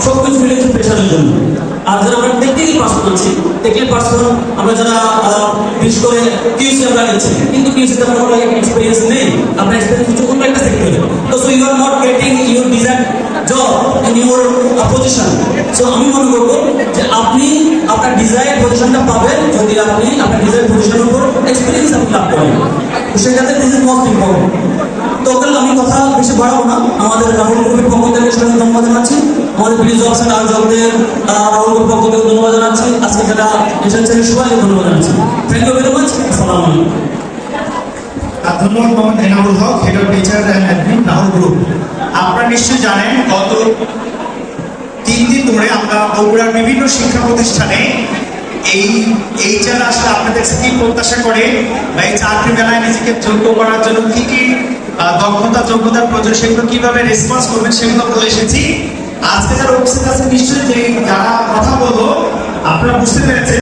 সবকিছু মিলে প্রেশারের জন্য। আর যারা আমরা টেকনিক্যাল পার্সন আছি, টেকনিক্যাল পার্সন আমরা যারা বিশেষ করে কিউসি আমরা নিচ্ছি, কিন্তু কিউসিতে আপনার কোনো এক্সপিরিয়েন্স নেই, আপনার এক্সপিরিয়েন্স হচ্ছে অন্য একটা সেক্টরে, তো so you are not getting your desired job in your position. So আমি মনে করবো যে আপনি আপনার ডিজায়ার্ড পজিশনটা পাবেন যদি আপনি আপনার ডিজায়ার্ড পজিশনের উপর এক্সপিরিয়েন্স আপনি লাভ করেন। তো সেক্ষেত্রে দিস ইজ মোস্ট ইম্পর্টেন্ট। তো আমি কথা বেশি বাড়াবো না, আমাদের রাহুল গ্রুপের পক্ষ থেকে সবাই ধন্যবাদ জানাচ্ছি, আমাদের প্রিয় অপশন আর জবদের রাহুল গ্রুপের পক্ষ থেকে ধন্যবাদ জানাচ্ছি, আজকে যারা এসেছেন সবাইকে ধন্যবাদ জানাচ্ছি। Thank you very much. আসসালামু আলাইকুম। ধন্যবাদ Mohammad Enamul Haque, head of teacher and admin, Rahul group. আপনারা নিশ্চয়ই জানেন গত 3 দিন ধরে আমরা বগুড়ার বিভিন্ন শিক্ষা প্রতিষ্ঠানে এই এইচআর আসলে আপনাদের কি প্রত্যাশা করে বা এই চাকরি মেলায় নিজেকে যোগ্য করার জন্য কি কি যোগ্যতার প্রয়োজন, সেগুলো কিভাবে রেসপন্স করবেন সেগুলো বলে এসেছি। আজকে যারা উপস্থিত আছে নিশ্চয়ই যে যারা কথা বলবো আপনারা বুঝতে পেরেছেন।